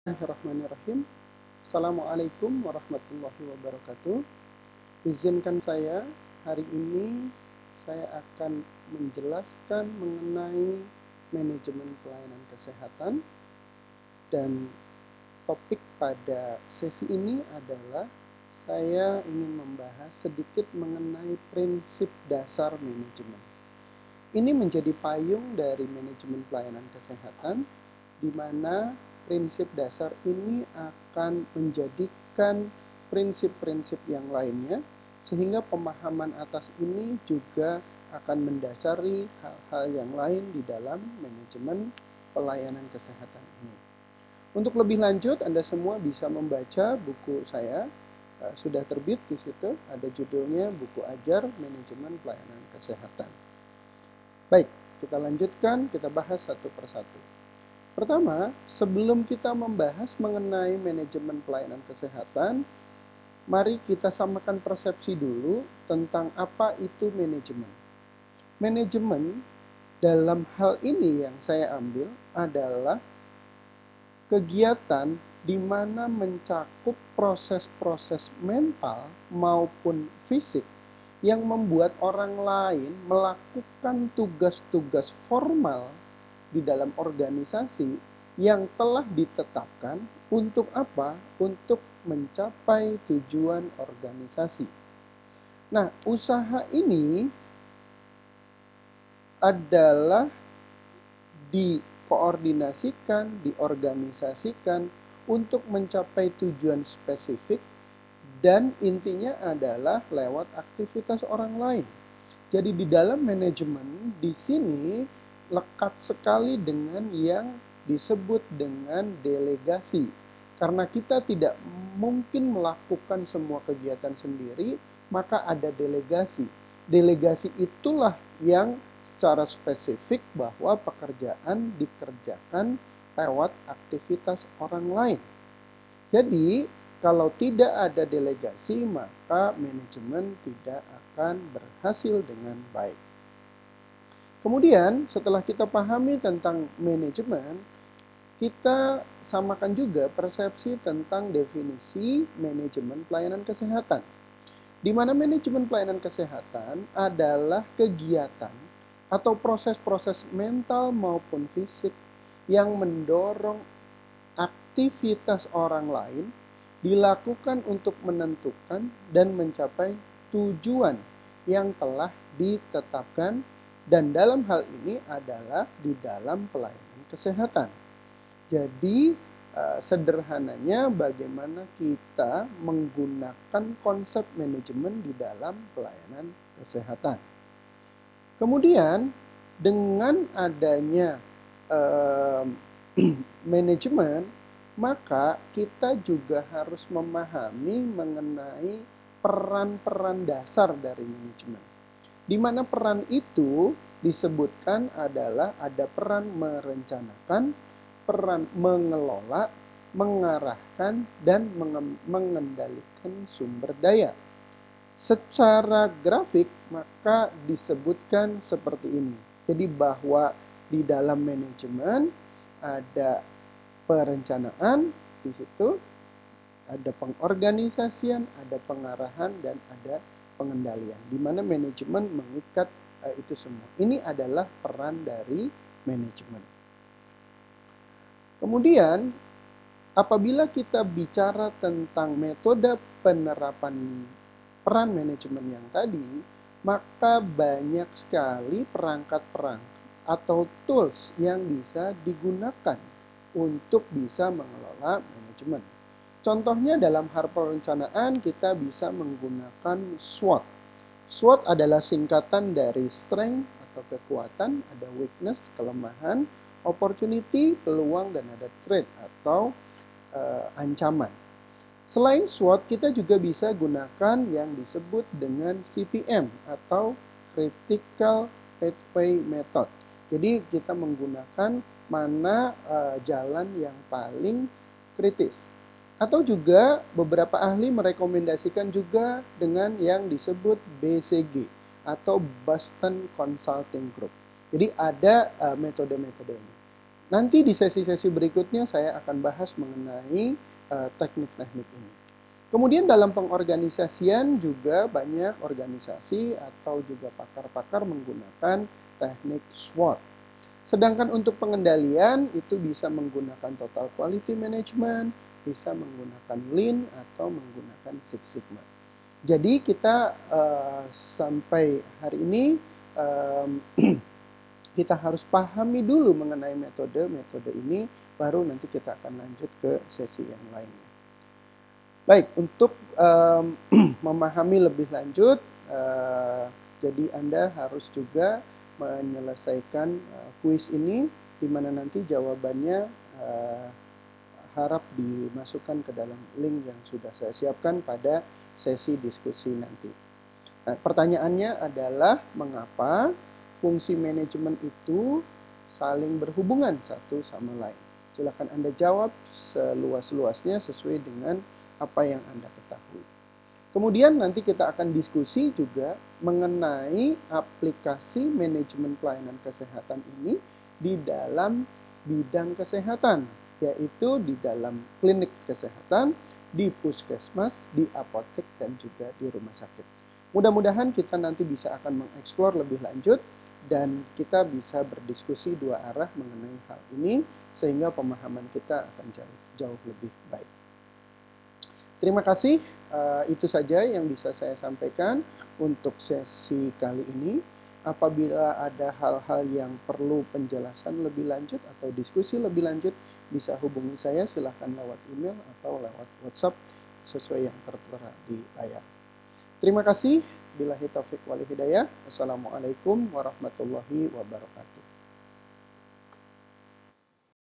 Bismillahirrahmanirrahim. Assalamualaikum warahmatullahi wabarakatuh. Izinkan saya hari ini saya akan menjelaskan mengenai manajemen pelayanan kesehatan, dan topik pada sesi ini adalah saya ingin membahas sedikit mengenai prinsip dasar manajemen. Ini menjadi payung dari manajemen pelayanan kesehatan, di mana prinsip dasar ini akan menjadikan prinsip-prinsip yang lainnya, sehingga pemahaman atas ini juga akan mendasari hal-hal yang lain di dalam manajemen pelayanan kesehatan ini. Untuk lebih lanjut, Anda semua bisa membaca buku saya, sudah terbit di situ, ada judulnya Buku Ajar Manajemen Pelayanan Kesehatan. Baik, kita lanjutkan, kita bahas satu persatu. Pertama, sebelum kita membahas mengenai manajemen pelayanan kesehatan, mari kita samakan persepsi dulu tentang apa itu manajemen. Manajemen dalam hal ini yang saya ambil adalah kegiatan di mana mencakup proses-proses mental maupun fisik yang membuat orang lain melakukan tugas-tugas formal di dalam organisasi yang telah ditetapkan untuk apa? Untuk mencapai tujuan organisasi. Nah, usaha ini adalah dikoordinasikan, diorganisasikan untuk mencapai tujuan spesifik, dan intinya adalah lewat aktivitas orang lain. Jadi di dalam manajemen di sini lekat sekali dengan yang disebut dengan delegasi. Karena kita tidak mungkin melakukan semua kegiatan sendiri, maka ada delegasi. Delegasi itulah yang secara spesifik bahwa pekerjaan dikerjakan lewat aktivitas orang lain. Jadi, kalau tidak ada delegasi, maka manajemen tidak akan berhasil dengan baik. Kemudian, setelah kita pahami tentang manajemen, kita samakan juga persepsi tentang definisi manajemen pelayanan kesehatan. Di mana manajemen pelayanan kesehatan adalah kegiatan atau proses-proses mental maupun fisik yang mendorong aktivitas orang lain dilakukan untuk menentukan dan mencapai tujuan yang telah ditetapkan, dan dalam hal ini adalah di dalam pelayanan kesehatan. Jadi sederhananya bagaimana kita menggunakan konsep manajemen di dalam pelayanan kesehatan. Kemudian dengan adanya manajemen, maka kita juga harus memahami mengenai peran-peran dasar dari manajemen. Di mana peran itu disebutkan adalah ada peran merencanakan, peran mengelola, mengarahkan, dan mengendalikan sumber daya. Secara grafik maka disebutkan seperti ini. Jadi bahwa di dalam manajemen ada perencanaan, di situ ada pengorganisasian, ada pengarahan, dan ada pengendalian. Di mana manajemen mengikat itu semua. Ini adalah peran dari manajemen. Kemudian, apabila kita bicara tentang metode penerapan peran manajemen yang tadi, maka banyak sekali perangkat-perangkat atau tools yang bisa digunakan untuk bisa mengelola manajemen. Contohnya dalam hal perencanaan kita bisa menggunakan SWOT. SWOT adalah singkatan dari strength atau kekuatan, ada weakness, kelemahan, opportunity, peluang, dan ada threat atau ancaman. Selain SWOT, kita juga bisa gunakan yang disebut dengan CPM atau Critical Pathway Method. Jadi kita menggunakan mana jalan yang paling kritis. Atau juga beberapa ahli merekomendasikan juga dengan yang disebut BCG atau Boston Consulting Group. Jadi ada metode-metode ini. Nanti di sesi-sesi berikutnya saya akan bahas mengenai teknik-teknik ini. Kemudian dalam pengorganisasian juga banyak organisasi atau juga pakar-pakar menggunakan teknik SWOT. Sedangkan untuk pengendalian itu bisa menggunakan total quality management, bisa menggunakan lean atau menggunakan Six Sigma. Jadi kita sampai hari ini kita harus pahami dulu mengenai metode-metode ini, baru nanti kita akan lanjut ke sesi yang lainnya. Baik, untuk memahami lebih lanjut, jadi Anda harus juga menyelesaikan kuis ini, di mana nanti jawabannya harap dimasukkan ke dalam link yang sudah saya siapkan pada sesi diskusi nanti. Nah, pertanyaannya adalah mengapa fungsi manajemen itu saling berhubungan satu sama lain. Silakan Anda jawab seluas-luasnya sesuai dengan apa yang Anda ketahui. Kemudian nanti kita akan diskusi juga mengenai aplikasi manajemen pelayanan kesehatan ini di dalam bidang kesehatan, yaitu di dalam klinik kesehatan, di puskesmas, di apotek, dan juga di rumah sakit. Mudah-mudahan kita nanti bisa akan mengeksplor lebih lanjut dan kita bisa berdiskusi dua arah mengenai hal ini sehingga pemahaman kita akan jauh lebih baik. Terima kasih, itu saja yang bisa saya sampaikan untuk sesi kali ini. Apabila ada hal-hal yang perlu penjelasan lebih lanjut atau diskusi lebih lanjut, bisa hubungi saya silahkan lewat email atau lewat WhatsApp sesuai yang tertera di layar. Terima kasih. Billahi taufiq wal hidayah. Assalamualaikum warahmatullahi wabarakatuh.